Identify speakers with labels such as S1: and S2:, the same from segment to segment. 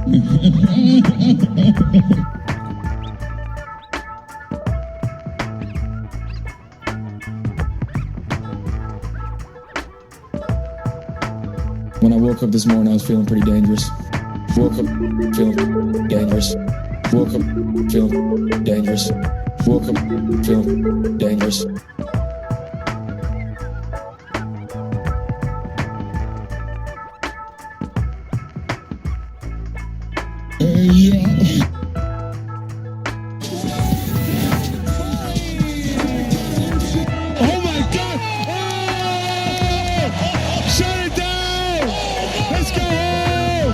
S1: When I woke up this morning, I was feeling pretty dangerous. Woke up feeling dangerous. Woke up feeling dangerous. Woke up feeling dangerous. Yeah.
S2: Oh my God! Oh! Shut it down! Let's go home!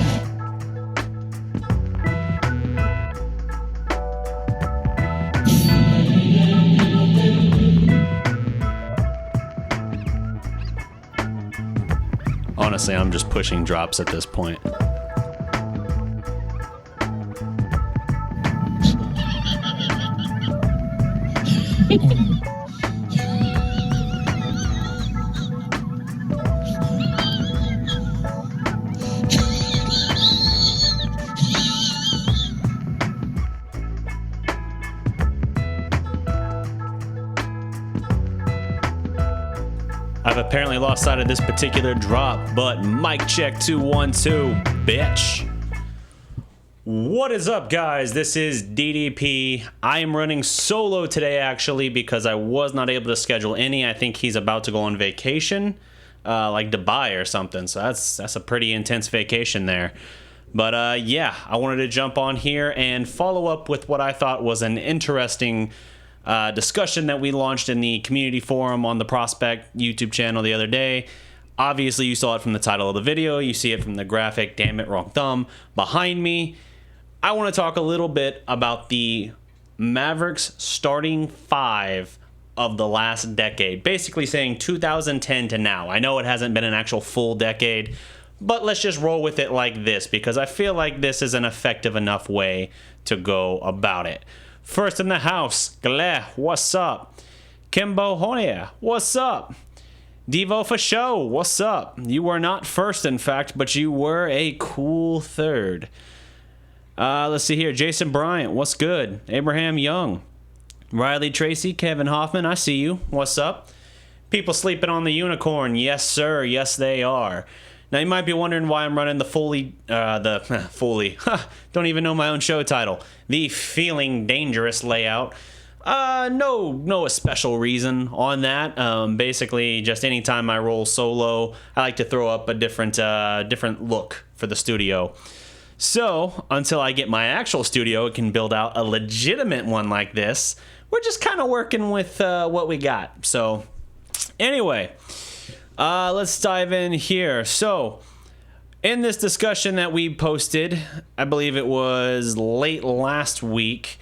S3: Honestly, I'm just pushing drops at this point. I've apparently lost sight of this particular drop, but mic check 212, bitch. What is up, guys? This is DDP. I am running solo today, actually, because I was not able to schedule any. I think he's about to go on vacation, like Dubai or something. So that's a pretty intense vacation there. But yeah, I wanted to jump on here and follow up with what I thought was an interesting discussion that we launched in the community forum on the Prospect YouTube channel the other day. Obviously, you saw it from the title of the video. You see it from the graphic, damn it, wrong thumb, behind me. I want to talk a little bit about the Mavericks starting five of the last decade. Basically saying 2010 to now. I know it hasn't been an actual full decade, but let's just roll with it like this because I feel like this is an effective enough way to go about it. First in the house, Gle, what's up? Kimbo Honia, what's up? Devo for show, what's up? You were not first, in fact, but you were a cool third. Let's see here. Jason Bryant, what's good? Abraham Young. Riley Tracy, Kevin Hoffman, I see you. What's up? People sleeping on the unicorn. Yes, sir. Yes, they are. Now, you might be wondering why I'm running the Foley, don't even know my own show title. The Feeling Dangerous layout. No special reason on that. Basically, just anytime I roll solo, I like to throw up a different look for the studio. So, until I get my actual studio, it can build out a legitimate one like this. We're just kind of working with what we got. So, anyway, let's dive in here. So, in this discussion that we posted, I believe it was late last week,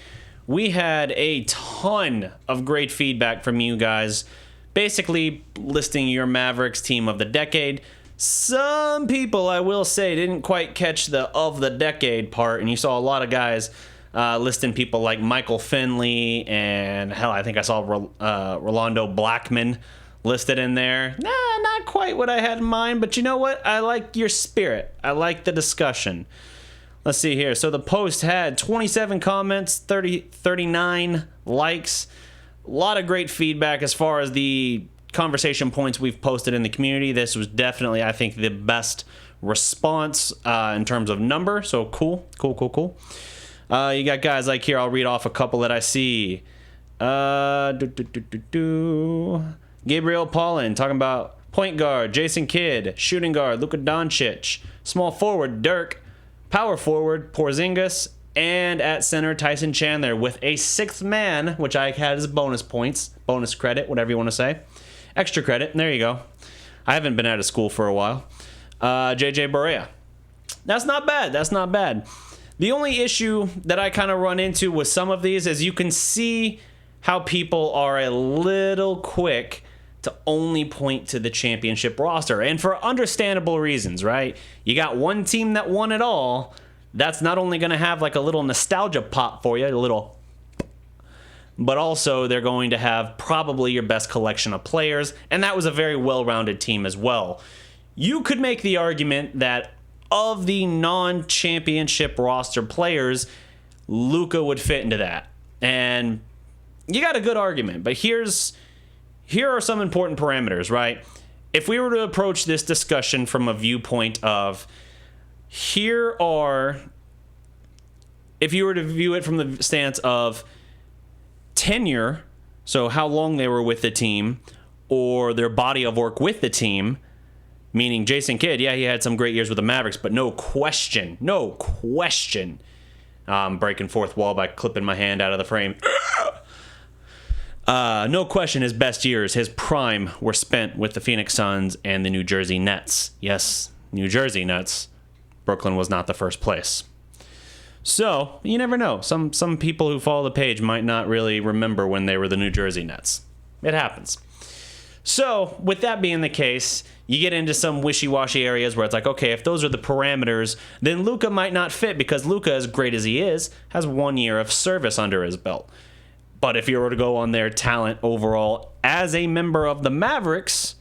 S3: we had a ton of great feedback from you guys, basically listing your Mavericks team of the decade. Some people, I will say, didn't quite catch the of the decade part, and you saw a lot of guys listing people like Michael Finley, and hell, I think I saw Rolando Blackman listed in there. Nah, not quite what I had in mind, but you know what? I like your spirit. I like the discussion. Let's see here. So the post had 27 comments, 39 likes. A lot of great feedback as far as the conversation points we've posted in the community. This was definitely, I think, the best response in terms of number. So cool. You got guys like here. I'll read off a couple that I see. Gabriel Paulin talking about point guard Jason Kidd, shooting guard Luka Doncic, small forward Dirk, power forward Porzingis, and at center Tyson Chandler with a sixth man, which I had as bonus points, bonus credit, whatever you want to say. Extra credit, there you go. I haven't been out of school for a while. JJ Barea. That's not bad. The only issue that I kind of run into with some of these is you can see how people are a little quick to only point to the championship roster. And for understandable reasons, right? You got one team that won it all. That's not only going to have like a little nostalgia pop for you, a little, but also they're going to have probably your best collection of players, and that was a very well-rounded team as well. You could make the argument that of the non-championship roster players, Luka would fit into that. And you got a good argument, but here are some important parameters, right? If we were to approach this discussion from a viewpoint of, if you were to view it from the stance of tenure, so how long they were with the team, or their body of work with the team, meaning Jason Kidd, yeah, he had some great years with the Mavericks, but no question, breaking fourth wall by clipping my hand out of the frame. No question his best years, his prime, were spent with the Phoenix Suns and the New Jersey Nets. Yes, New Jersey Nets. Brooklyn was not the first place. So, you never know. Some people who follow the page might not really remember when they were the New Jersey Nets. It happens. So, with that being the case, you get into some wishy-washy areas where it's like, okay, if those are the parameters, then Luka might not fit because Luka, as great as he is, has 1 year of service under his belt. But if you were to go on their talent overall as a member of the Mavericks,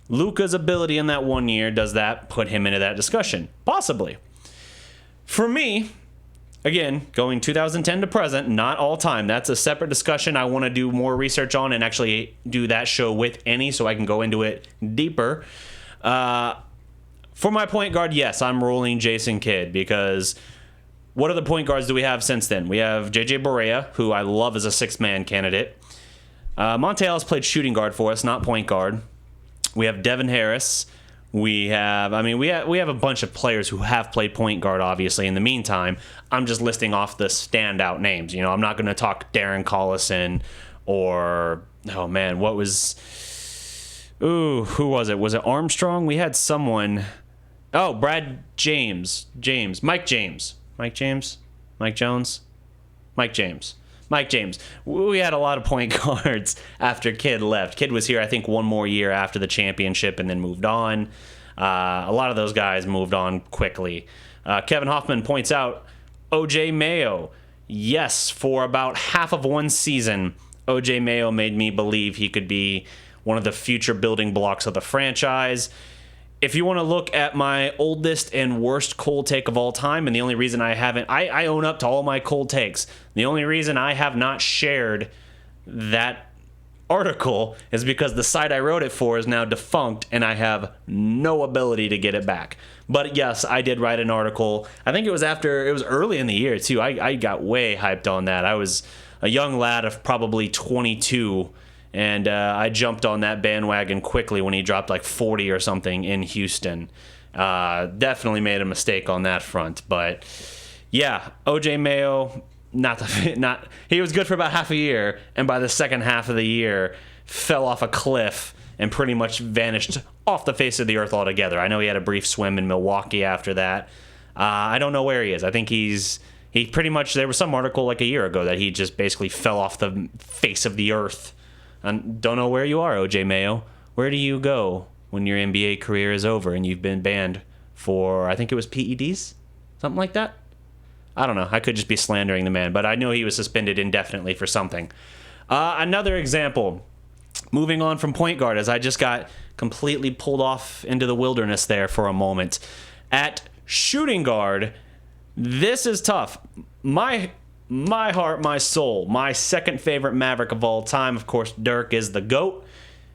S3: Luka's ability in that 1 year, does that put him into that discussion? Possibly. For me, again, going 2010 to present, not all time. That's a separate discussion I want to do more research on and actually do that show with Annie so I can go into it deeper. For my point guard, yes, I'm rolling Jason Kidd because what other point guards do we have since then? We have JJ Barea, who I love as a six-man candidate. Monte Ellis played shooting guard for us, not point guard. We have Devin Harris. We have a bunch of players who have played point guard, obviously. In the meantime, I'm just listing off the standout names. You know, I'm not going to talk Darren Collison or, who was it? Was it Armstrong? We had someone. Oh, Brad James. Mike James. Mike James? Mike Jones? Mike James. Mike James. We had a lot of point guards after Kidd left. Kidd was here, I think, one more year after the championship and then moved on. A lot of those guys moved on quickly. Kevin Hoffman points out O.J. Mayo. Yes, for about half of one season, O.J. Mayo made me believe he could be one of the future building blocks of the franchise. If you want to look at my oldest and worst cold take of all time, and the only reason I own up to all my cold takes. The only reason I have not shared that article is because the site I wrote it for is now defunct, and I have no ability to get it back. But yes, I did write an article. I think it was early in the year, too. I got way hyped on that. I was a young lad of probably 22, and I jumped on that bandwagon quickly when he dropped like 40 or something in Houston. Definitely made a mistake on that front. But yeah, O.J. Mayo, he was good for about half a year, and by the second half of the year, fell off a cliff and pretty much vanished off the face of the earth altogether. I know he had a brief swim in Milwaukee after that. I don't know where he is. I think he pretty much, there was some article like a year ago that he just basically fell off the face of the earth. And don't know where you are, O.J. Mayo. Where do you go when your NBA career is over and you've been banned for, I think it was PEDs? Something like that? I don't know. I could just be slandering the man, but I know he was suspended indefinitely for something. Another example, moving on from point guard, as I just got completely pulled off into the wilderness there for a moment. At shooting guard, this is tough. My heart, my soul, my second favorite Maverick of all time, of course, Dirk is the GOAT,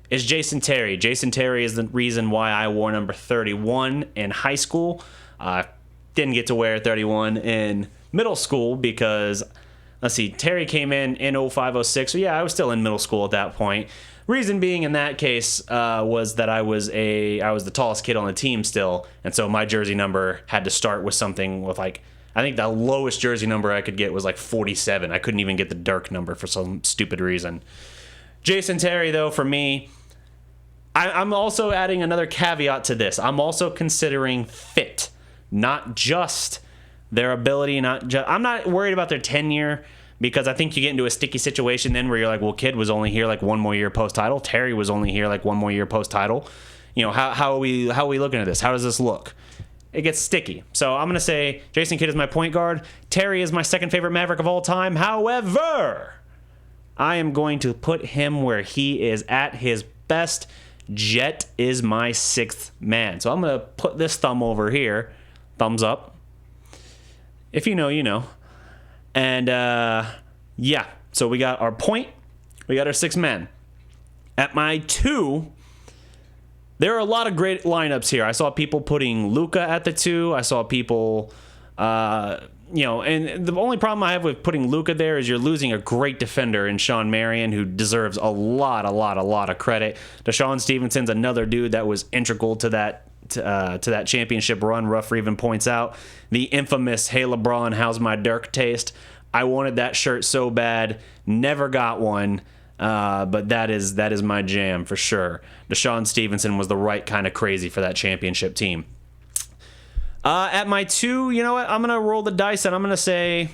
S3: is Jason Terry. Jason Terry is the reason why I wore number 31 in high school. Didn't get to wear 31 in middle school because, Terry came in 05-06. So yeah, I was still in middle school at that point. Reason being in that case was that I was the tallest kid on the team still, and so my jersey number had to start with something with like, I think the lowest jersey number I could get was like 47. I couldn't even get the Dirk number for some stupid reason. Jason Terry, though, for me, I'm also adding another caveat to this. I'm also considering fit, not just their ability. I'm not worried about their tenure because I think you get into a sticky situation then where you're like, well, Kidd was only here like one more year post-title. Terry was only here like one more year post-title. You know, how are we looking at this? How does this look? It gets sticky. So I'm going to say Jason Kidd is my point guard. Terry is my second favorite Maverick of all time. However, I am going to put him where he is at his best Jet is my sixth man. So I'm going to put this thumb over here. Thumbs up. If you know, you know. And, yeah. So we got our point. We got our sixth man. At my 2, there are a lot of great lineups here. I saw people putting Luka at the 2. I saw people, and the only problem I have with putting Luka there is you're losing a great defender in Sean Marion, who deserves a lot of credit. Deshaun Stevenson's another dude that was integral to that championship run. Ruff even points out the infamous "Hey LeBron, how's my Dirk taste?" I wanted that shirt so bad, never got one. But that is my jam for sure. Deshaun Stevenson was the right kind of crazy for that championship team. At my 2, you know what? I'm going to roll the dice and I'm going to say,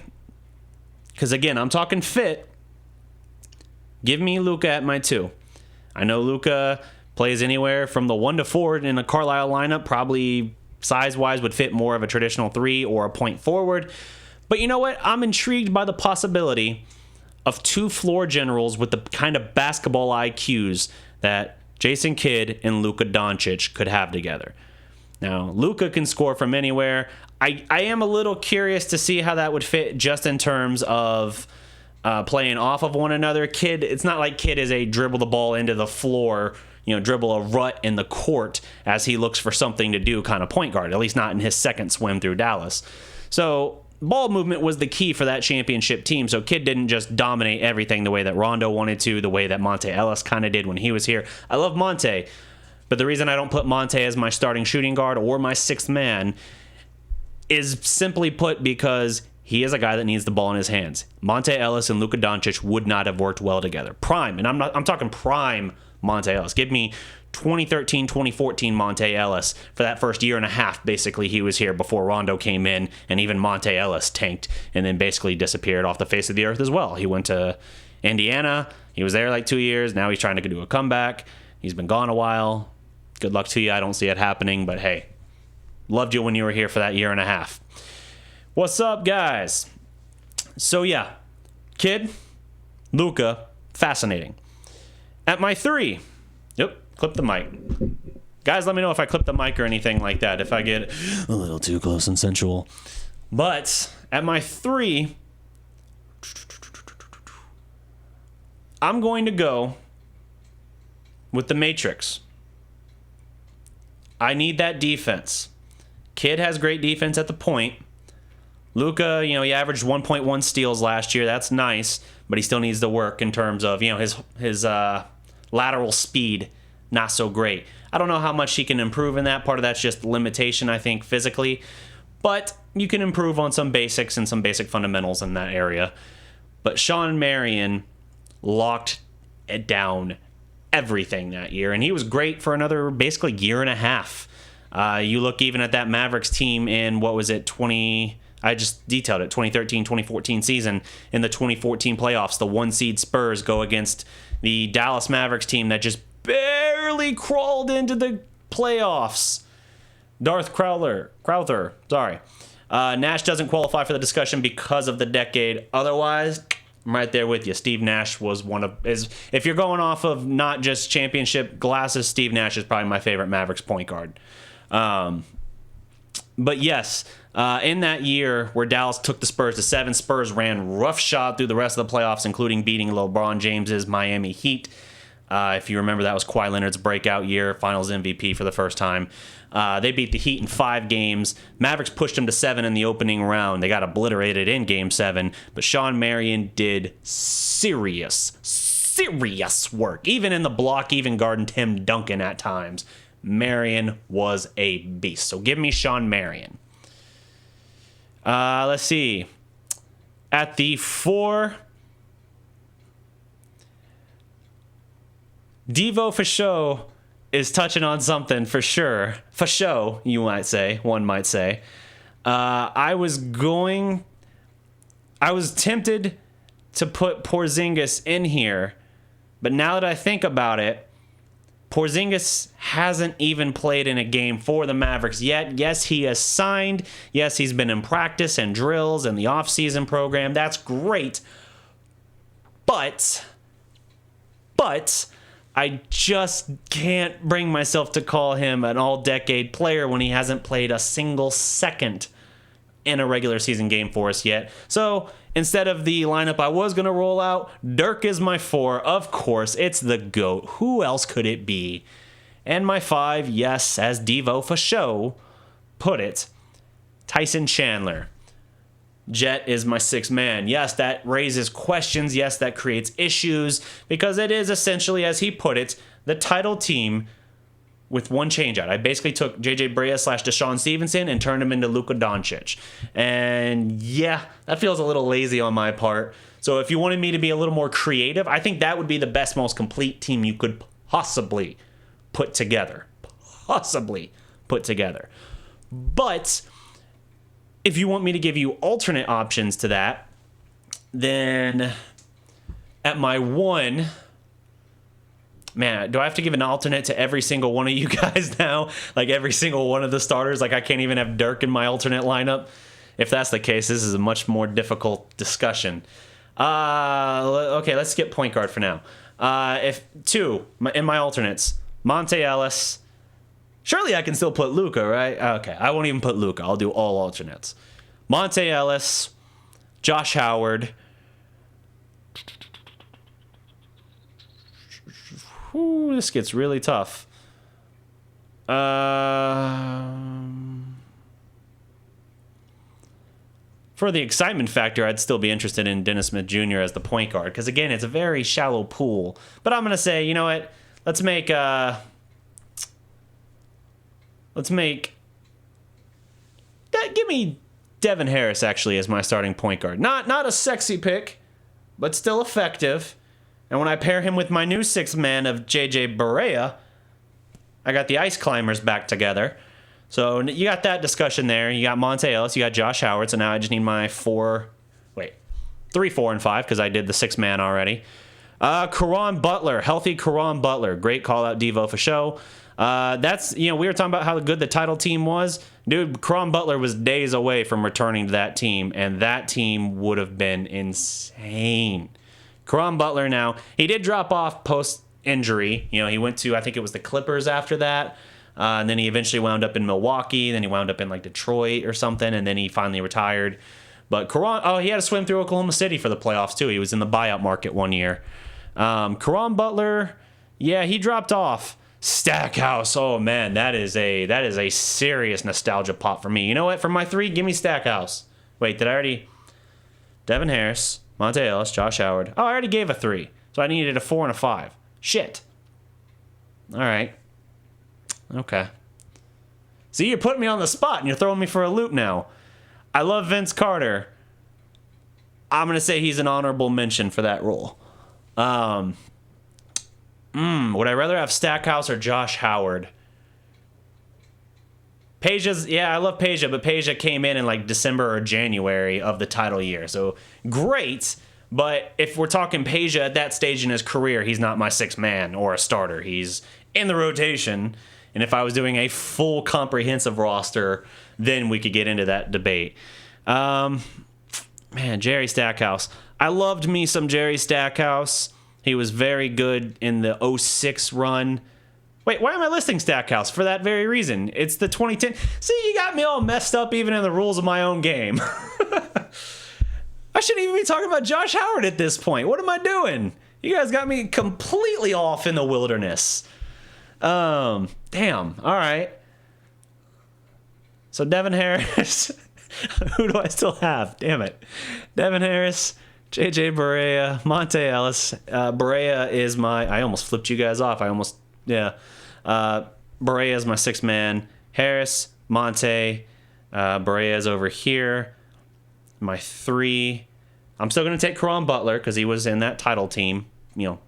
S3: because again, I'm talking fit, give me Luka at my 2. I know Luka plays anywhere from the 1 to 4 in a Carlisle lineup, probably size-wise would fit more of a traditional 3 or a point forward. But you know what? I'm intrigued by the possibility of 2 floor generals with the kind of basketball IQs that Jason Kidd and Luka Doncic could have together. Now, Luka can score from anywhere. I am a little curious to see how that would fit just in terms of playing off of one another. Kidd, it's not like Kidd is a dribble the ball into the floor, dribble a rut in the court as he looks for something to do kind of point guard, at least not in his second swim through Dallas. So ball movement was the key for that championship team, so Kidd didn't just dominate everything the way that Rondo wanted to, the way that Monte Ellis kind of did when he was here. I love Monte, but the reason I don't put Monte as my starting shooting guard or my sixth man is simply put because he is a guy that needs the ball in his hands. Monte Ellis and Luka Doncic would not have worked well together. Prime, and I'm talking prime Monte Ellis. Give me 2013, 2014 Monte Ellis for that first year and a half. Basically, he was here before Rondo came in, and even Monte Ellis tanked and then basically disappeared off the face of the earth as well. He went to Indiana. He was there like 2 years. Now he's trying to do a comeback. He's been gone a while. Good luck to you. I don't see it happening, but hey, loved you when you were here for that year and a half. What's up, guys? So yeah, Kidd, Luka, fascinating. At my 3, yep. Clip the mic. Guys, let me know if I clip the mic or anything like that, if I get a little too close and sensual. But at my 3, I'm going to go with the Matrix. I need that defense. Kidd has great defense at the point. Luka, he averaged 1.1 steals last year. That's nice, but he still needs to work in terms of, his lateral speed. Not so great. I don't know how much he can improve in that. Part of that's just limitation, I think, physically. But you can improve on some basics and some basic fundamentals in that area. But Sean Marion locked it down everything that year. And he was great for another basically year and a half. You look even at that Mavericks team in, I just detailed it, 2013, 2014 season. In the 2014 playoffs, the 1 seed Spurs go against the Dallas Mavericks team that just barely crawled into the playoffs. Crowther, sorry. Nash doesn't qualify for the discussion because of the decade. Otherwise, I'm right there with you. Steve Nash was if you're going off of not just championship glasses, Steve Nash is probably my favorite Mavericks point guard. But yes, in that year where Dallas took the Spurs to 7, Spurs ran roughshod through the rest of the playoffs, including beating LeBron James's Miami Heat. If you remember, that was Kawhi Leonard's breakout year, Finals MVP for the first time. They beat the Heat in 5 games. Mavericks pushed them to 7 in the opening round. They got obliterated in Game 7, but Sean Marion did serious work. Even in the block, even guarding Tim Duncan at times. Marion was a beast. So give me Sean Marion. Let's see. At the 4... Devo for show is touching on something for sure. For show, one might say. I was tempted to put Porzingis in here, but now that I think about it, Porzingis hasn't even played in a game for the Mavericks yet. Yes, he has signed. Yes, he's been in practice and drills and the offseason program. That's great. But I just can't bring myself to call him an all-decade player when he hasn't played a single second in a regular season game for us yet. So instead of the lineup I was going to roll out, Dirk is my 4. Of course, it's the GOAT. Who else could it be? And my 5, yes, as Devo for show put it, Tyson Chandler. Jet is my 6th man. Yes, that raises questions. Yes, that creates issues because it is essentially, as he put it, the title team with one change out. I basically took JJ Barea / Deshaun Stevenson and turned him into Luka Doncic. And yeah, that feels a little lazy on my part. So if you wanted me to be a little more creative, I think that would be the best, most complete team you could possibly put together. But if you want me to give you alternate options to that, then at my 1... Man, do I have to give an alternate to every single one of you guys now? Like every single one of the starters? Like I can't even have Dirk in my alternate lineup? If that's the case, this is a much more difficult discussion. Okay, let's skip point guard for now. If 2 in my alternates, Monte Ellis. Surely I can still put Luka, right? Okay, I won't even put Luka. I'll do all alternates. Monte Ellis, Josh Howard. Ooh, this gets really tough. For the excitement factor, I'd still be interested in Dennis Smith Jr. as the point guard. Because, again, it's a very shallow pool. But I'm going to say, you know what? Let's make... give me Devin Harris, actually, as my starting point guard. Not a sexy pick, but still effective. And when I pair him with my new 6th man of JJ Barea, I got the Ice Climbers back together. So you got that discussion there. You got Monte Ellis, you got Josh Howard. So now I just need my 3, 4, and 5 because I did the 6th man already. Caron Butler, healthy Caron Butler. Great call out, Devo, for show. That's, we were talking about how good the title team was. Dude, Caron Butler was days away from returning to that team, and that team would have been insane. Caron Butler now, he did drop off post-injury. He went to, I think it was the Clippers after that. And then he eventually wound up in Milwaukee. Then he wound up in like Detroit or something. And then he finally retired. But Caron, he had to swim through Oklahoma City for the playoffs too. He was in the buyout market one year. Caron Butler, yeah, he dropped off. Stackhouse, oh man, that is a serious nostalgia pop for me. You know what? For my 3, give me Stackhouse. Wait, did I already? Devin Harris, Monte Ellis, Josh Howard. Oh, I already gave a 3. So I needed a 4 and a 5. Shit. All right. Okay. See, you're putting me on the spot and you're throwing me for a loop now. I love Vince Carter. I'm going to say he's an honorable mention for that role. Would I rather have Stackhouse or Josh Howard? I love Peja, but Peja came in like December or January of the title year. So great, but if we're talking Peja at that stage in his career, he's not my 6th man or a starter. He's in the rotation. And if I was doing a full comprehensive roster, then we could get into that debate. Man, Jerry Stackhouse. I loved me some Jerry Stackhouse. He was very good in the 06 run. Wait, why am I listing Stackhouse? For that very reason. It's the 2010. See, you got me all messed up even in the rules of my own game. I shouldn't even be talking about Josh Howard at this point. What am I doing? You guys got me completely off in the wilderness. Damn. All right. So Devin Harris. Who do I still have? Damn it. Devin Harris, JJ Barea, Monte Ellis. Barea is I almost flipped you guys off. Barea is my 6th man. Harris, Monte, Barea is over here. My 3. I'm still going to take Caron Butler because he was in that title team,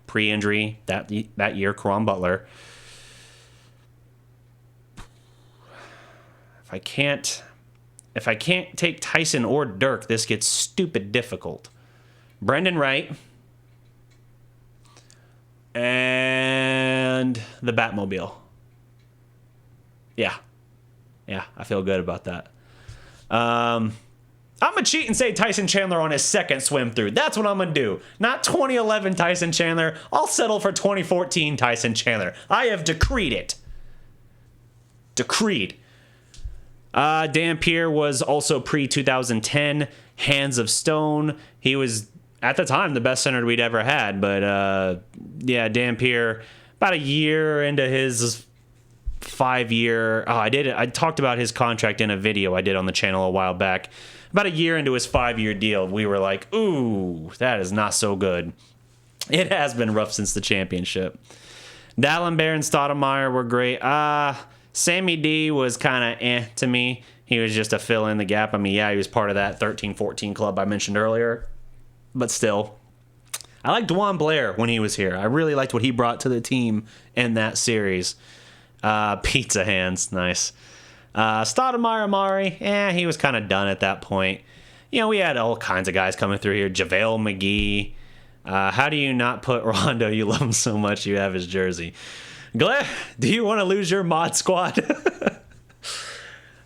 S3: pre-injury that year, Caron Butler. If I can't take Tyson or Dirk, this gets stupid difficult. Brendan Wright and the Batmobile. Yeah, I feel good about that. I'm going to cheat and say Tyson Chandler on his second swim through. That's what I'm going to do. Not 2011 Tyson Chandler. I'll settle for 2014 Tyson Chandler. I have decreed it. Decreed. Dan Pierre was also pre-2010 Hands of Stone. He was, at the time, the best center we'd ever had. But, yeah, Dan Pierre, about a year into his 5-year... I talked about his contract in a video I did on the channel a while back. About a year into his 5-year deal, we were like, ooh, that is not so good. It has been rough since the championship. Dallenberg and Stoudemire were great. Sammy D was kind of to me. He was just a fill in the gap. I mean, yeah, he was part of that 13-14 club I mentioned earlier. But still, I liked Dwan Blair when he was here. I really liked what he brought to the team in that series. Pizza hands, nice. Stoudemire Amari, he was kind of done at that point. You know, we had all kinds of guys coming through here. JaVale McGee. How do you not put Rondo? You love him so much you have his jersey. Glad, do you want to lose your mod squad?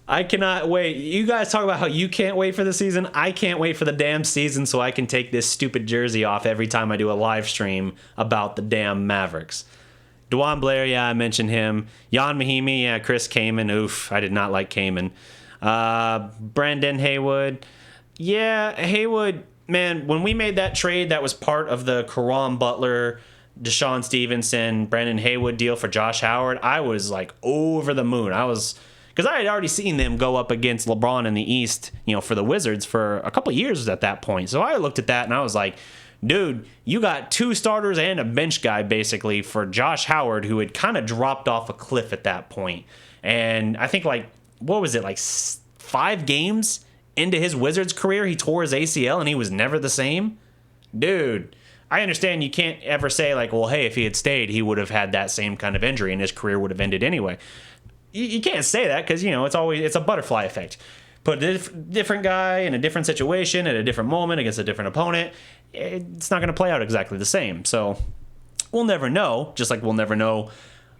S3: I cannot wait. You guys talk about how you can't wait for the season. I can't wait for the damn season so I can take this stupid jersey off every time I do a live stream about the damn Mavericks. Dwan Blair, yeah, I mentioned him. Jan Mahimi, yeah, Chris Kaman. Oof, I did not like Kaman. Brandon Haywood. Yeah, Haywood, man, when we made that trade, that was part of the Caron Butler, Deshaun Stevenson, Brandon Haywood deal for Josh Howard. I was like over the moon. Because I had already seen them go up against LeBron in the East, you know, for the Wizards for a couple of years at that point. So I looked at that and I was like, dude, you got 2 starters and a bench guy basically for Josh Howard, who had kind of dropped off a cliff at that point. And I think like 5 games into his Wizards career, he tore his ACL and he was never the same. Dude, I understand you can't ever say like, well, hey, if he had stayed, he would have had that same kind of injury and his career would have ended anyway. You can't say that because, you know, it's a butterfly effect. Put a different guy in a different situation at a different moment against a different opponent, it's not going to play out exactly the same. So we'll never know, just like we'll never know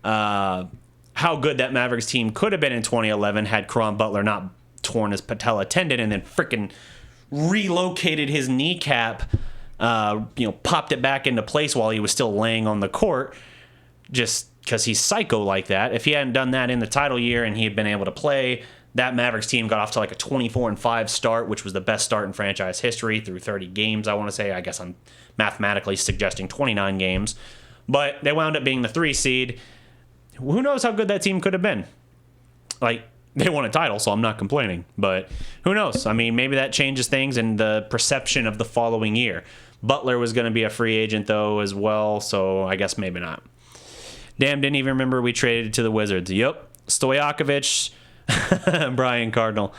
S3: how good that Mavericks team could have been in 2011 had Caron Butler not torn his patella tendon and then freaking relocated his kneecap, popped it back into place while he was still laying on the court, just because he's psycho like that. If he hadn't done that in the title year and he had been able to play, that Mavericks team got off to like a 24-5 start, which was the best start in franchise history through 30 games, I want to say. I guess I'm mathematically suggesting 29 games. But they wound up being the 3 seed. Who knows how good that team could have been? Like, they won a title, so I'm not complaining. But who knows? I mean, maybe that changes things in the perception of the following year. Butler was going to be a free agent, though, as well, so I guess maybe not. Damn, didn't even remember we traded to the Wizards. Yep, Stojakovic, Brian Cardinal.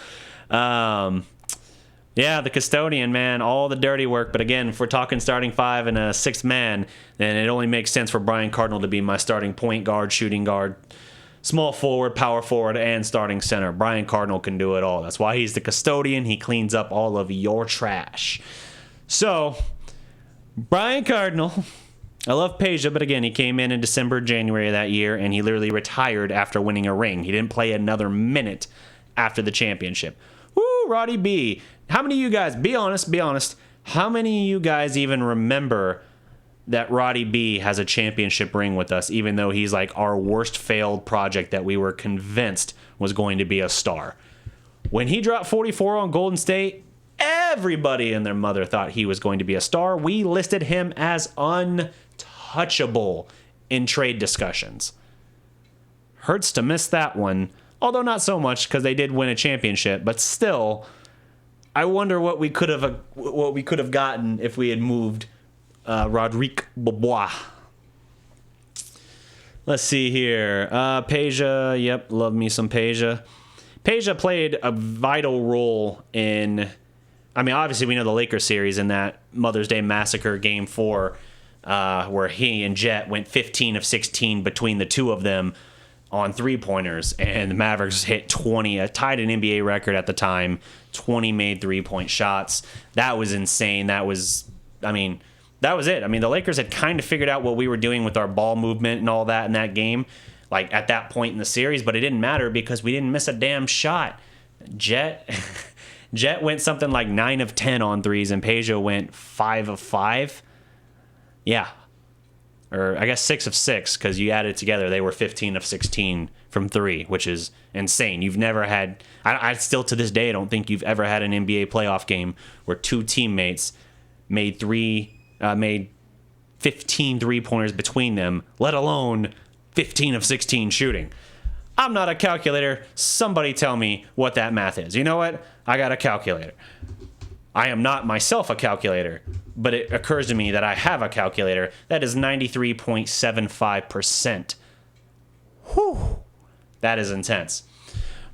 S3: Yeah, the custodian, man, all the dirty work. But again, if we're talking starting 5 and a 6th man, then it only makes sense for Brian Cardinal to be my starting point guard, shooting guard, small forward, power forward, and starting center. Brian Cardinal can do it all. That's why he's the custodian. He cleans up all of your trash. So, Brian Cardinal, I love Peja, but again, he came in December, January of that year, and he literally retired after winning a ring. He didn't play another minute after the championship. Woo, Roddy B. How many of you guys, be honest, how many of you guys even remember that Roddy B has a championship ring with us, even though he's like our worst failed project that we were convinced was going to be a star? When he dropped 44 on Golden State, everybody and their mother thought he was going to be a star. We listed him as untouchable in trade discussions. Hurts to miss that one, although not so much because they did win a championship, but still, I wonder what we could have gotten if we had moved Roderick Bobois. Let's see here. Peja, yep, love me some Peja. Peja played a vital role in, I mean, obviously we know the Lakers series in that Mother's Day Massacre Game 4, where he and Jet went 15 of 16 between the two of them on three-pointers, and the Mavericks hit 20, tied an NBA record at the time, 20 made three-point shots. That was insane. That was it. I mean, the Lakers had kind of figured out what we were doing with our ball movement and all that in that game, like at that point in the series, but it didn't matter because we didn't miss a damn shot. Jet Jet went something like 9 of 10 on threes, and Peja went 5 of 5. Yeah. Or I guess 6 of 6, because you added together, they were 15 of 16 from 3, which is insane. You've never had, I still to this day don't think you've ever had an NBA playoff game where 2 teammates made 15 3-pointers between them, let alone 15 of 16 shooting. I'm not a calculator. Somebody tell me what that math is. You know what? I got a calculator. I am not myself a calculator, but it occurs to me that I have a calculator. That is 93.75%. Whew. That is intense.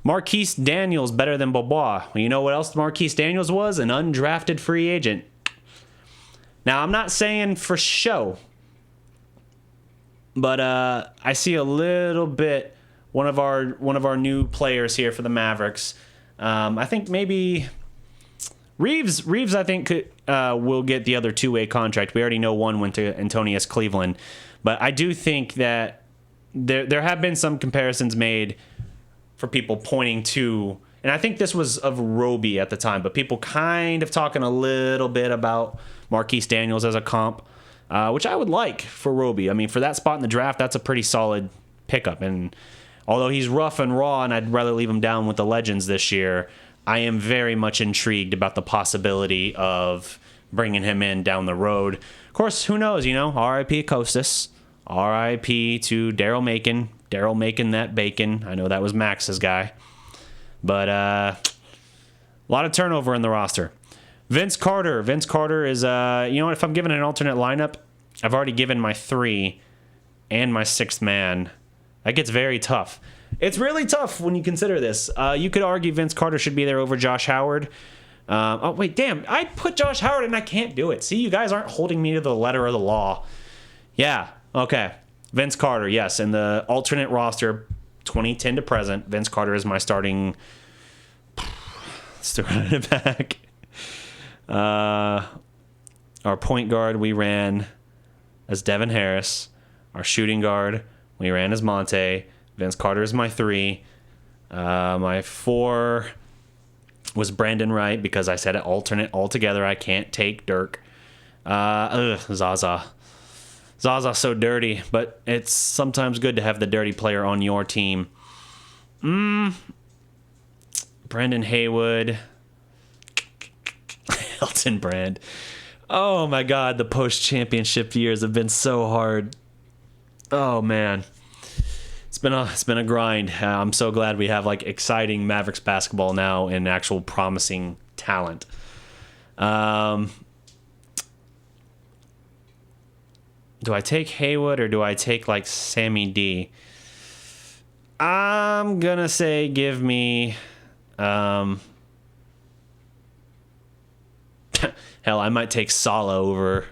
S3: Marquis Daniels better than Bobois. Well, you know what else Marquis Daniels was? An undrafted free agent. Now, I'm not saying for show, but I see a little bit one of our new players here for the Mavericks. I think maybe Reeves I think will get the other two-way contract. We already know one went to Antonius Cleveland, but I do think that there have been some comparisons made for people pointing to, and I think this was of Roby at the time, but people kind of talking a little bit about Marquis Daniels as a comp, which I would like for Roby. I mean, for that spot in the draft, that's a pretty solid pickup. And although he's rough and raw, and I'd rather leave him down with the legends this year, I am very much intrigued about the possibility of bringing him in down the road. Of course, who knows, R.I.P. Costas, R.I.P. to Daryl Macon. Daryl Macon that bacon. I know that was Max's guy. But a lot of turnover in the roster. Vince Carter. Vince Carter is, if I'm given an alternate lineup, I've already given my 3 and my 6th man. That gets very tough. It's really tough when you consider this. You could argue Vince Carter should be there over Josh Howard. Oh, wait, damn. I put Josh Howard and I can't do it. See, you guys aren't holding me to the letter of the law. Yeah, okay. Vince Carter, yes. In the alternate roster, 2010 to present, Vince Carter is my starting. Let's run it back. Our point guard, we ran as Devin Harris. Our shooting guard, we ran as Monte. Vince Carter is my 3. My 4 was Brandon Wright, because I said it alternate altogether. I can't take Dirk. Zaza. Zaza's so dirty, but it's sometimes good to have the dirty player on your team. Brandon Haywood. Elton Brand. Oh my God, the post-championship years have been so hard. Oh man. It's been a grind. I'm so glad we have exciting Mavericks basketball now and actual promising talent. Do I take Haywood or do I take Sammy D? I'm gonna say give me hell, I might take Sala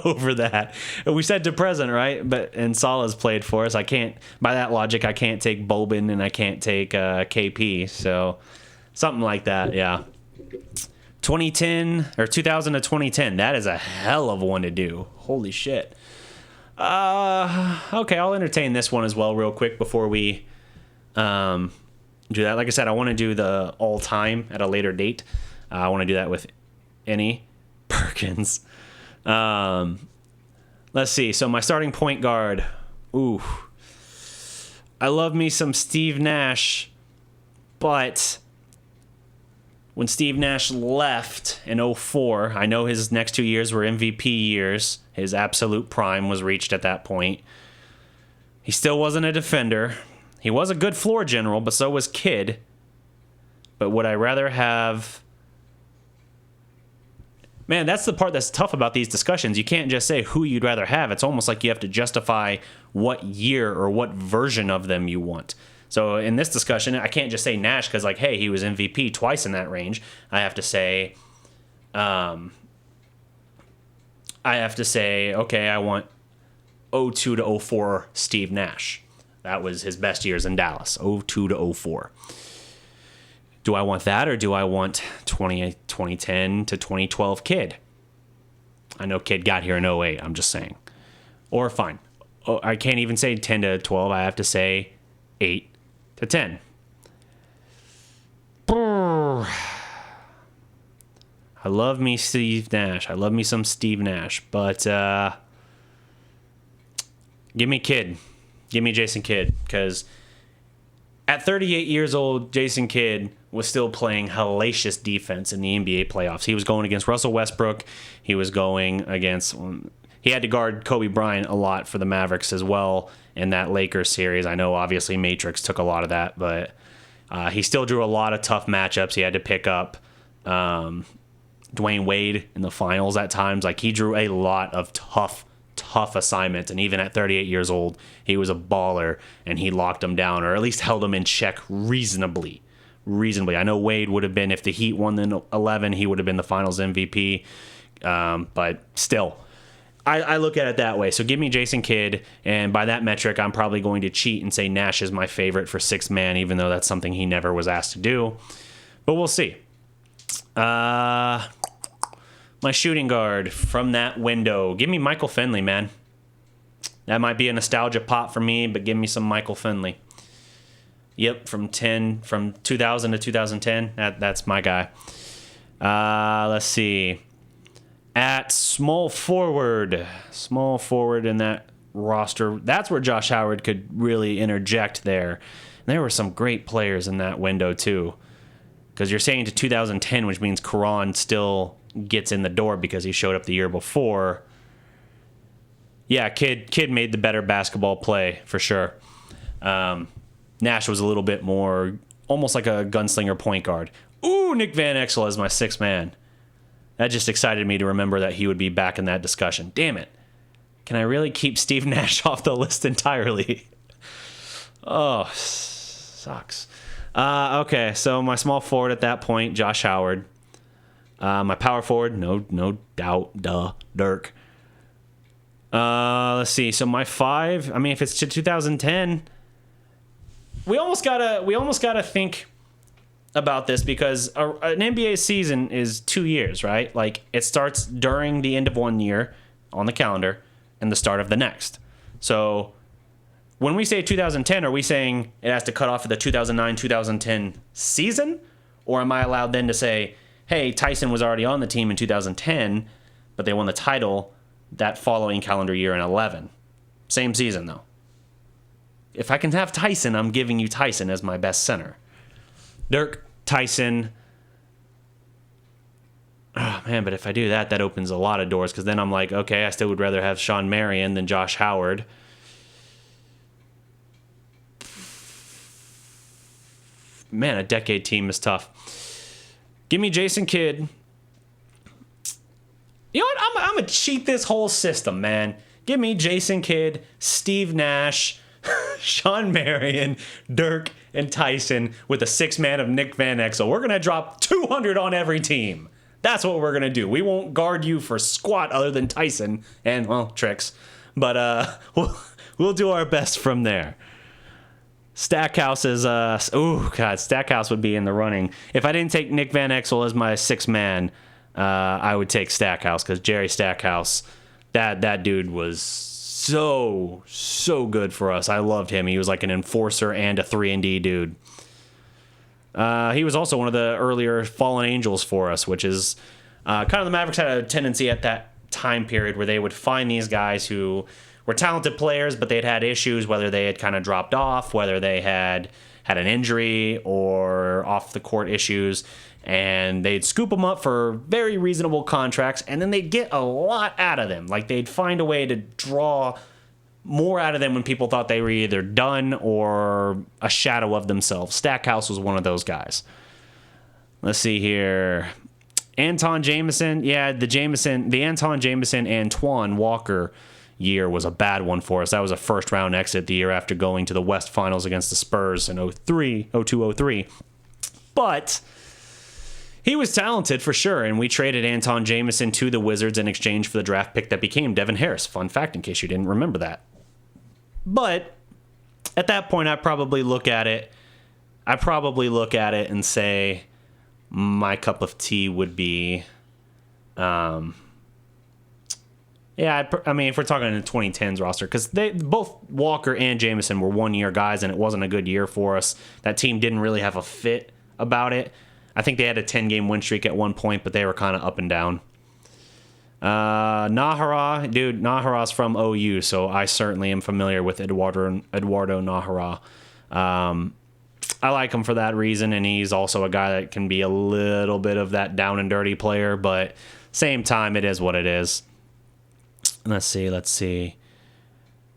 S3: over that. We said to present, right? And Sala's played for us. I can't, by that logic, I can't take Boban and I can't take KP. So something like that, yeah. 2010 or 2000 to 2010. That is a hell of one to do. Holy shit. Okay, I'll entertain this one as well real quick before we do that. Like I said, I want to do the all-time at a later date. I want to do that with any Perkins. Let's see. So my starting point guard. Ooh. I love me some Steve Nash, but when Steve Nash left in 2004, I know his next 2 years were MVP years. His absolute prime was reached at that point. He still wasn't a defender. He was a good floor general, but so was Kidd. But would I rather have... Man, that's the part that's tough about these discussions. You can't just say who you'd rather have. It's almost like you have to justify what year or what version of them you want. So in this discussion, I can't just say Nash because, hey, he was MVP twice in that range. I have to say, okay, I want 02 to 04 Steve Nash. That was his best years in Dallas, 02 to 04. Do I want that or do I want 2010 to 2012 Kidd? I know Kidd got here in 08, I'm just saying. Or fine. I can't even say 10 to 12. I have to say 8 to 10. I love me Steve Nash. I love me some Steve Nash. But give me Kidd. Give me Jason Kidd. Because at 38 years old, Jason Kidd was still playing hellacious defense in the NBA playoffs. He was going against Russell Westbrook. He was going against... He had to guard Kobe Bryant a lot for the Mavericks as well in that Lakers series. I know, obviously, Matrix took a lot of that, but he still drew a lot of tough matchups. He had to pick up Dwayne Wade in the finals at times. Like, he drew a lot of tough assignments, and even at 38 years old, he was a baller, and he locked them down, or at least held them in check reasonably. I know Wade would have been, if the Heat won in 11, he would have been the finals MVP, but still, I look at it that way. So give me Jason Kidd, and by that metric, I'm probably going to cheat and say Nash is my favorite for sixth man, even though that's something he never was asked to do, but we'll see. My shooting guard from that window. Give me Michael Finley, man. That might be a nostalgia pop for me, but give me some Michael Finley. Yep, from 2000 to 2010. That's my guy. Let's see. At small forward in that roster, that's where Josh Howard could really interject there. And there were some great players in that window too. Because you're saying to 2010, which means Karan still gets in the door because he showed up the year before. Yeah, Kid made the better basketball play for sure. Nash was a little bit more, almost like a gunslinger point guard. Ooh, Nick Van Exel as my sixth man. That just excited me to remember that he would be back in that discussion. Damn it. Can I really keep Steve Nash off the list entirely? Oh, sucks. Okay, so my small forward at that point, Josh Howard. My power forward, no doubt, Dirk. Let's see. So my five, I mean, if it's to 2010, we almost gotta think about this, because an NBA season is 2 years, right? Like, it starts during the end of one year on the calendar and the start of the next. So when we say 2010, are we saying it has to cut off at the 2009-2010 season? Or am I allowed then to say, hey, Tyson was already on the team in 2010, but they won the title that following calendar year in 11. Same season, though. If I can have Tyson, I'm giving you Tyson as my best center. Dirk, Tyson. Oh, man, but if I do that, that opens a lot of doors, because then I'm like, okay, I still would rather have Sean Marion than Josh Howard. Man, a decade team is tough. Give me Jason Kidd. You know what? I'm going to cheat this whole system, man. Give me Jason Kidd, Steve Nash, Sean Marion, Dirk, and Tyson with a six-man of Nick Van Exel. We're going to drop 200 on every team. That's what we're going to do. We won't guard you for squat other than Tyson and, well, tricks. But we'll do our best from there. Stackhouse is, Stackhouse would be in the running. If I didn't take Nick Van Exel as my sixth man, I would take Stackhouse, because Jerry Stackhouse, that dude was so good for us. I loved him. He was like an enforcer and a 3-and-D dude. He was also one of the earlier fallen angels for us, which is kind of, the Mavericks had a tendency at that time period where they would find these guys who were talented players, but they'd had issues, whether they had kind of dropped off, whether they had an injury or off the court issues, and they'd scoop them up for very reasonable contracts, and then they'd get a lot out of them. Like, they'd find a way to draw more out of them when people thought they were either done or a shadow of themselves. Stackhouse was one of those guys. Let's see here. Anton Jameson. Yeah, the Anton Jameson, Antoine Walker year was a bad one for us. That was a first-round exit the year after going to the West Finals against the Spurs in 02-03. But he was talented for sure, and we traded Anton Jameson to the Wizards in exchange for the draft pick that became Devin Harris. Fun fact, in case you didn't remember that. But at that point, I probably look at it and say my cup of tea would be, I mean, if we're talking in the 2010s roster, because both Walker and Jameson were one-year guys, and it wasn't a good year for us. That team didn't really have a fit about it. I think they had a 10-game win streak at one point, but they were kind of up and down. Nahara's from OU, so I certainly am familiar with Eduardo Nahara. I like him for that reason, and he's also a guy that can be a little bit of that down and dirty player, but same time, it is what it is. Let's see.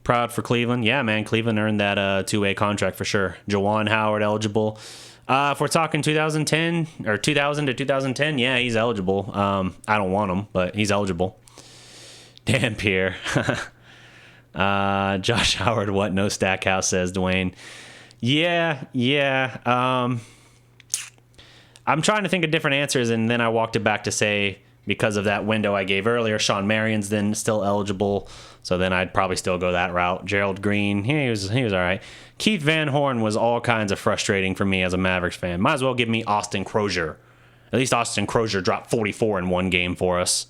S3: Proud for Cleveland. Yeah, man, Cleveland earned that two-way contract for sure. Juwan Howard eligible. If we're talking 2010 or 2000 to 2010, yeah, he's eligible. I don't want him, but he's eligible. Damn, Pierre. Josh Howard, what? No Stackhouse, says Dwayne. Yeah. I'm trying to think of different answers, and then I walked it back to say, because of that window I gave earlier, Sean Marion's then still eligible, so then I'd probably still go that route. Gerald Green, he was all right. Keith Van Horn was all kinds of frustrating for me as a Mavericks fan. Might as well give me Austin Crozier. At least Austin Crozier dropped 44 in one game for us.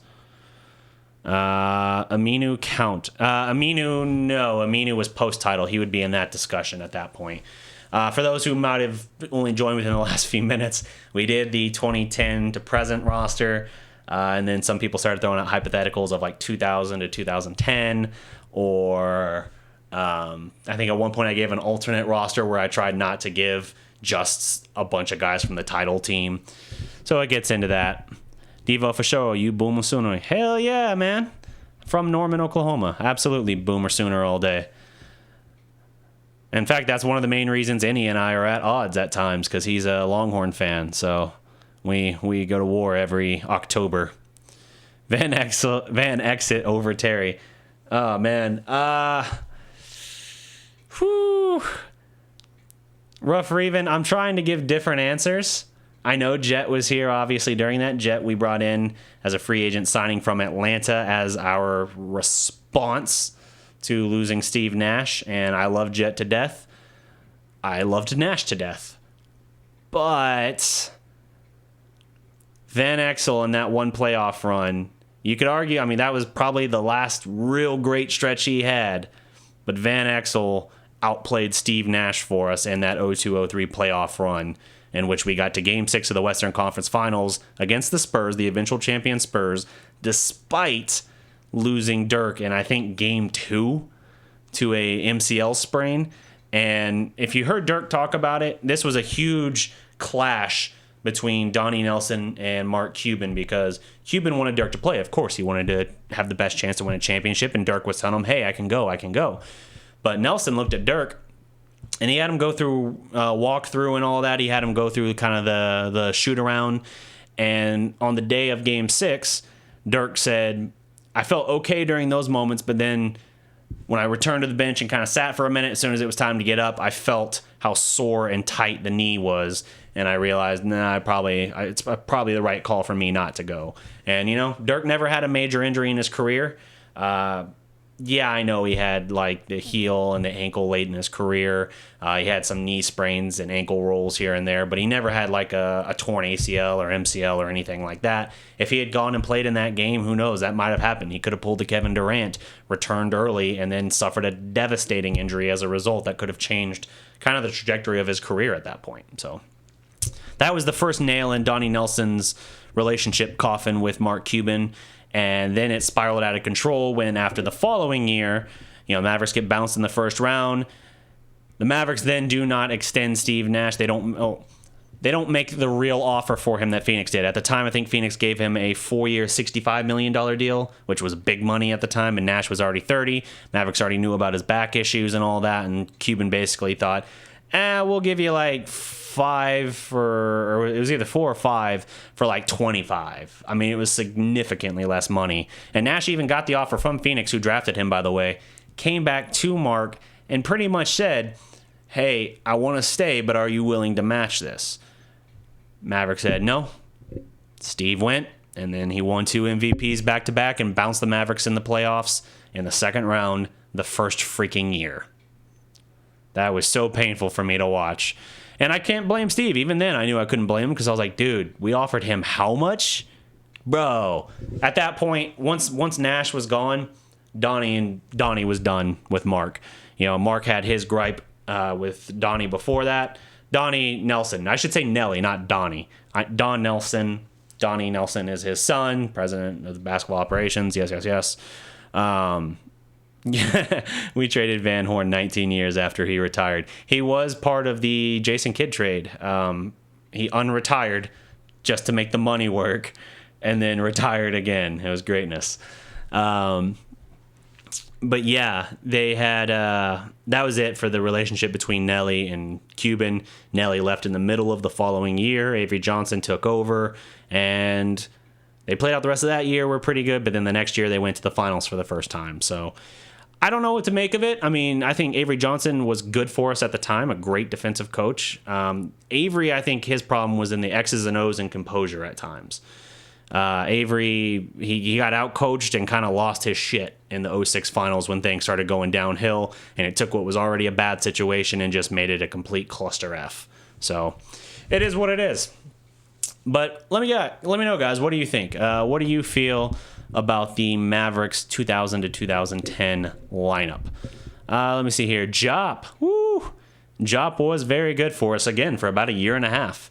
S3: Aminu count. Aminu was post-title. He would be in that discussion at that point. For those who might have only joined within the last few minutes, we did the 2010 to present roster. And then some people started throwing out hypotheticals of like 2000 to 2010, or I think at one point I gave an alternate roster where I tried not to give just a bunch of guys from the title team. So it gets into that. Devo for sure, you Boomer Sooner. Hell yeah, man. From Norman, Oklahoma. Absolutely Boomer Sooner all day. In fact, that's one of the main reasons Innie and I are at odds at times, because he's a Longhorn fan, so... We go to war every October. Van Exit over Terry. Oh, man. Rough Reven. I'm trying to give different answers. I know Jet was here, obviously, during that. Jet we brought in as a free agent signing from Atlanta as our response to losing Steve Nash, and I love Jet to death. I loved Nash to death. But... Van Exel in that one playoff run, you could argue, I mean, that was probably the last real great stretch he had, but Van Exel outplayed Steve Nash for us in that 02-03 playoff run, in which we got to Game 6 of the Western Conference Finals against the Spurs, the eventual champion Spurs, despite losing Dirk in, I think, Game 2 to a MCL sprain. And if you heard Dirk talk about it, this was a huge clash between Donnie Nelson and Mark Cuban, because Cuban wanted Dirk to play. Of course, he wanted to have the best chance to win a championship, and Dirk was telling him, hey, I can go. But Nelson looked at Dirk, and he had him go through, walk through and all that. He had him go through kind of the shoot-around. And on the day of Game 6, Dirk said, I felt okay during those moments, but then when I returned to the bench and kind of sat for a minute, as soon as it was time to get up, I felt how sore and tight the knee was. And I realized, it's probably the right call for me not to go. And, Dirk never had a major injury in his career. Yeah, I know he had, like, the heel and the ankle late in his career. He had some knee sprains and ankle rolls here and there, but he never had, like, a torn ACL or MCL or anything like that. If he had gone and played in that game, who knows? That might have happened. He could have pulled the Kevin Durant, returned early, and then suffered a devastating injury as a result that could have changed kind of the trajectory of his career at that point. So that was the first nail in Donnie Nelson's relationship coffin with Mark Cuban. And then it spiraled out of control when, after the following year, Mavericks get bounced in the first round. The Mavericks then do not extend Steve Nash. They don't make the real offer for him that Phoenix did. At the time, I think Phoenix gave him a 4-year, $65 million deal, which was big money at the time, and Nash was already 30. Mavericks already knew about his back issues and all that, and Cuban basically thought, we'll give you like 5 or it was either 4 or 5 for like 25. I mean, it was significantly less money. And Nash even got the offer from Phoenix, who drafted him, by the way, came back to Mark and pretty much said, hey, I want to stay, but are you willing to match this? Maverick said no. Steve went, and then he won 2 MVPs back-to-back and bounced the Mavericks in the playoffs in the second round the first freaking year. That was so painful for me to watch. And I can't blame Steve. Even then, I knew I couldn't blame him, because I was like, dude, we offered him how much? Bro. At that point, once Nash was gone, Donnie was done with Mark. Mark had his gripe with Donnie before that. Donnie Nelson. I should say Nelly, not Donnie. Don Nelson. Donnie Nelson is his son, president of the basketball operations. Yes. We traded Van Horn 19 years after he retired. He was part of the Jason Kidd trade. He unretired just to make the money work and then retired again. It was greatness. But yeah, they had that was it for the relationship between Nelly and Cuban. Nelly left in the middle of the following year. Avery Johnson took over, and they played out the rest of that year. Were pretty good, but then the next year they went to the finals for the first time. So I don't know what to make of it. I mean, I think Avery Johnson was good for us at the time, a great defensive coach. Avery, I think his problem was in the X's and O's and composure at times. Avery, he got out-coached and kind of lost his shit in the 06 finals when things started going downhill, and it took what was already a bad situation and just made it a complete cluster F. So it is what it is. But let me know, guys, what do you think? What do you feel about the Mavericks 2000 to 2010 lineup? Let me see here. Jop. Woo! Jop was very good for us, again, for about a year and a half.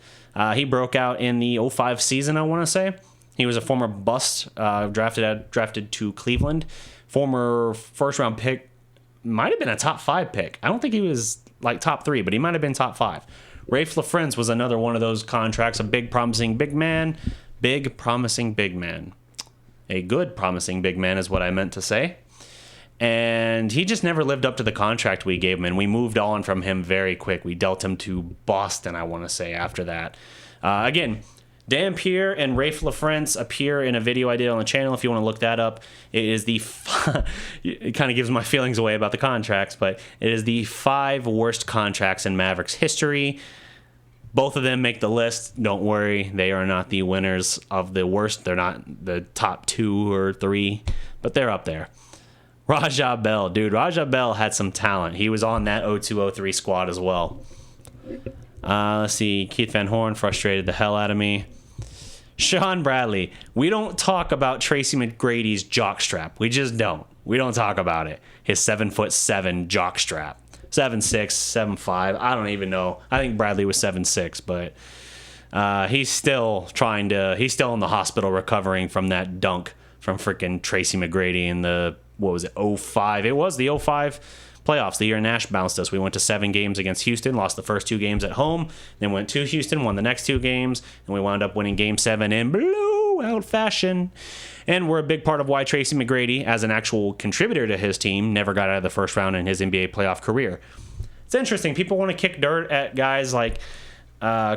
S3: He broke out in the 05 season, I want to say. He was a former bust, drafted to Cleveland. Former first-round pick. Might have been a top 5 pick. I don't think he was like top 3, but he might have been top 5. Rafe LaFrentz was another one of those contracts, a big promising big man. Big promising big man. A good promising big man is what I meant to say. And he just never lived up to the contract we gave him, and we moved on from him very quick. We dealt him to Boston, I want to say, after that. Again, Dan Pierre and Rafe LaFrentz appear in a video I did on the channel if you want to look that up. It is it kind of gives my feelings away about the contracts, but it is the 5 worst contracts in Mavericks history. Both of them make the list. Don't worry, they are not the winners of the worst. They're not the top 2 or 3, but they're up there. Raja Bell, dude. Raja Bell had some talent. He was on that 02-03 squad as well. Let's see. Keith Van Horn frustrated the hell out of me. Sean Bradley. We don't talk about Tracy McGrady's jockstrap. We just don't. We don't talk about it. His 7'7" jockstrap. 7'6", 7'5". I don't even know. I think Bradley was 7'6", but he's still in the hospital recovering from that dunk from freaking Tracy McGrady in the, what was it, 05? It was the 05 playoffs, the year Nash bounced us. We went to 7 games against Houston, lost the first 2 games at home, then went to Houston, won the next 2 games, and we wound up winning Game 7 in blowout fashion. And we're a big part of why Tracy McGrady, as an actual contributor to his team, never got out of the first round in his NBA playoff career. It's interesting. People want to kick dirt at guys like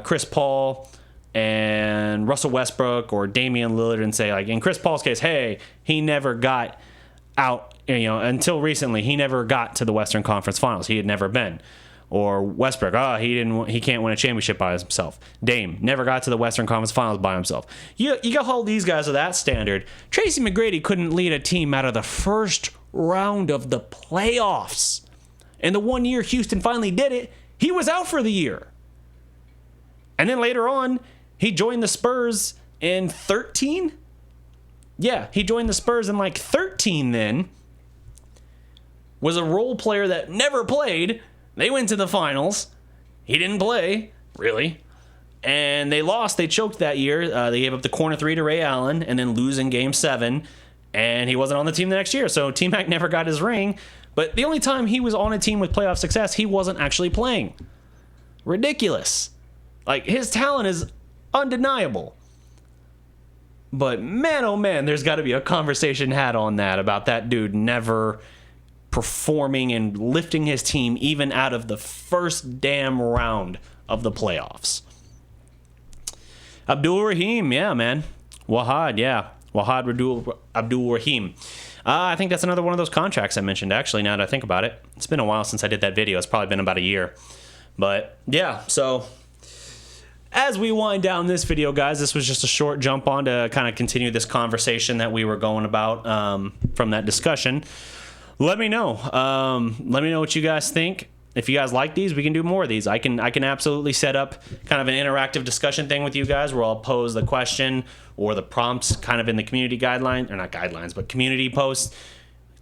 S3: Chris Paul and Russell Westbrook or Damian Lillard and say, like, in Chris Paul's case, hey, he never got out, until recently, he never got to the Western Conference Finals. He had never been. Or Westbrook, he can't win a championship by himself. Dame never got to the Western Conference Finals by himself. You got hold these guys to that standard. Tracy McGrady couldn't lead a team out of the first round of the playoffs. And the one year Houston finally did it, he was out for the year. And then later on, he joined the Spurs in 13? Yeah, he joined the Spurs in like 13 then. Was a role player that never played. They went to the finals. He didn't play, really. And they lost. They choked that year. They gave up the corner 3 to Ray Allen and then lose in Game 7. And he wasn't on the team the next year. So T-Mac never got his ring. But the only time he was on a team with playoff success, he wasn't actually playing. Ridiculous. Like, his talent is undeniable. But man, oh man, there's got to be a conversation had on that about that dude never performing and lifting his team even out of the first damn round of the playoffs. Abdul Rahim, yeah, man. Wahad, yeah. Wahad Abdul Rahim. I think that's another one of those contracts I mentioned, actually, now that I think about it. It's been a while since I did that video. It's probably been about a year. But, yeah, so as we wind down this video, guys, this was just a short jump on to kind of continue this conversation that we were going about from that discussion. Let me know. Let me know what you guys think. If you guys like these, we can do more of these. I can absolutely set up kind of an interactive discussion thing with you guys where I'll pose the question or the prompts kind of in the community guidelines, or not guidelines, but community posts.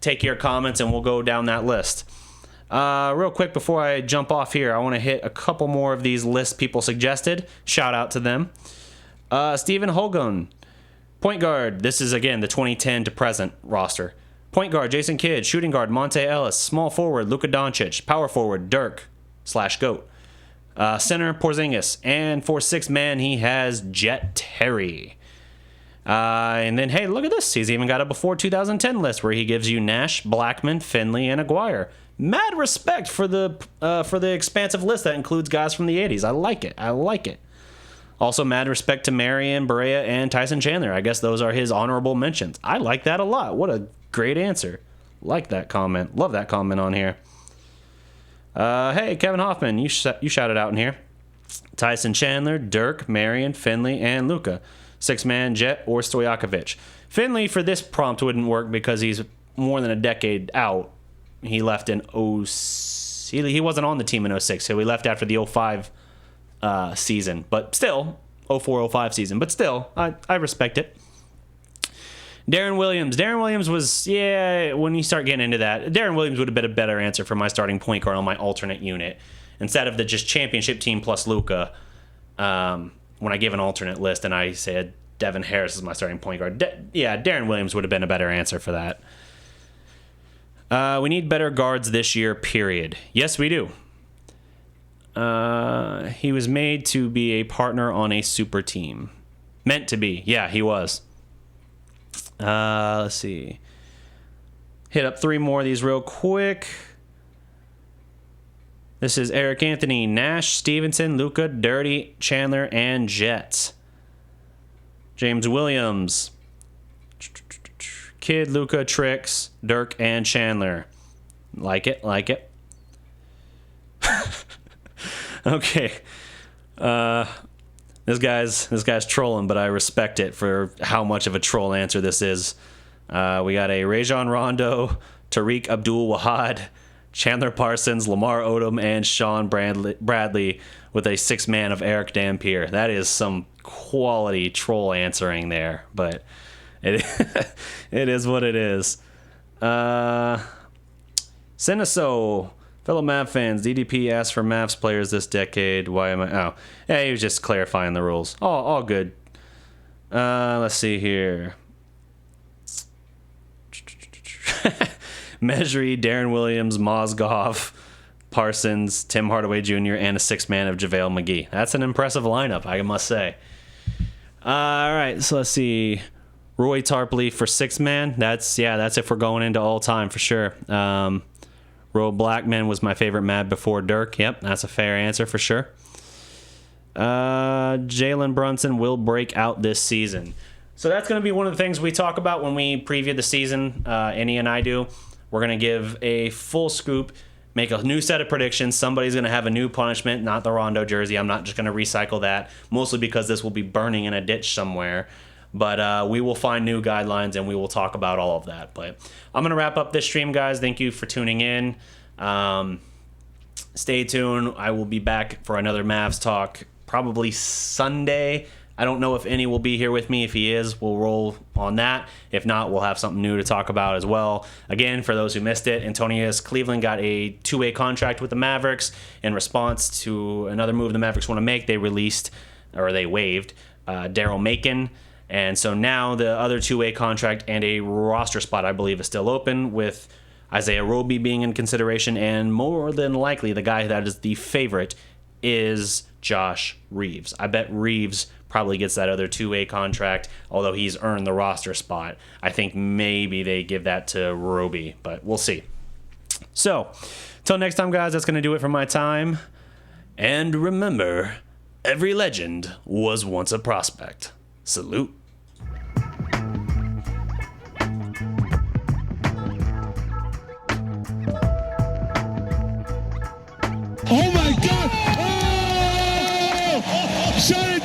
S3: Take your comments and we'll go down that list. Real quick before I jump off here, I want to hit a couple more of these lists people suggested. Shout out to them. Stephen Holgun, point guard. This is, again, the 2010 to present roster. Point guard, Jason Kidd. Shooting guard, Monte Ellis. Small forward, Luka Doncic. Power forward, Dirk/GOAT. Center, Porzingis. And for sixth man, he has Jet Terry. And then, hey, look at this. He's even got a before 2010 list where he gives you Nash, Blackman, Finley, and Aguirre. Mad respect for the expansive list that includes guys from the 80s. I like it. Also, mad respect to Marion, Barea, and Tyson Chandler. I guess those are his honorable mentions. I like that a lot. What a great answer. Like that comment. Love that comment on here. Hey, Kevin Hoffman, you shouted out in here. Tyson Chandler, Dirk, Marion, Finley, and Luka. Six-man, Jet, or Stojakovic. Finley for this prompt wouldn't work because he's more than a decade out. He left in he wasn't on the team in 06, so he left after the 05 season. But still, 04-05 season. But still, I respect it. Darren Williams. Darren Williams was, when you start getting into that, Darren Williams would have been a better answer for my starting point guard on my alternate unit. Instead of the just championship team plus Luka, when I give an alternate list and I said Devin Harris is my starting point guard. Darren Williams would have been a better answer for that. We need better guards this year, period. Yes, we do. He was made to be a partner on a super team. Meant to be. Yeah, he was. Let's see. Hit up 3 more of these real quick. This is Eric Anthony, Nash, Stevenson, Luka, Dirty, Chandler, and Jets. James Williams. Kid, Luka, Tricks, Dirk, and Chandler. Like it. Okay. This guy's trolling, but I respect it for how much of a troll answer this is. We got a Rajon Rondo, Tariq Abdul-Wahad, Chandler Parsons, Lamar Odom, and Sean Bradley with a 6-man of Eric Dampier. That is some quality troll answering there, but it is what it is. Siniso, fellow Mav fans, DDP asked for Mavs players this decade. Why am I? Oh, yeah, he was just clarifying the rules. All good. Let's see here. Mejri, Darren Williams, Mozgov, Parsons, Tim Hardaway Jr., and a 6-man of JaVale McGee. That's an impressive lineup, I must say. All right, so let's see. Roy Tarpley for 6-man. That's if we're going into all time for sure. Ro Blackman was my favorite Mad before Dirk. Yep, that's a fair answer for sure. Jalen Brunson will break out this season. So that's going to be one of the things we talk about when we preview the season. Annie and I do. We're going to give a full scoop, make a new set of predictions. Somebody's going to have a new punishment, not the Rondo jersey. I'm not just going to recycle that, mostly because this will be burning in a ditch somewhere. But we will find new guidelines, and we will talk about all of that. But I'm going to wrap up this stream, guys. Thank you for tuning in. Stay tuned. I will be back for another Mavs talk probably Sunday. I don't know if any will be here with me. If he is, we'll roll on that. If not, we'll have something new to talk about as well. Again, for those who missed it, Antonius Cleveland got a 2-way contract with the Mavericks. In response to another move the Mavericks want to make, they waived Daryl Macon. And so now the other 2-way contract and a roster spot, I believe, is still open, with Isaiah Roby being in consideration. And more than likely, the guy that is the favorite is Josh Reeves. I bet Reeves probably gets that other 2-way contract, although he's earned the roster spot. I think maybe they give that to Roby, but we'll see. So, till next time, guys, that's going to do it for my time. And remember, every legend was once a prospect. Salute.
S2: Oh my God! Oh! Shut it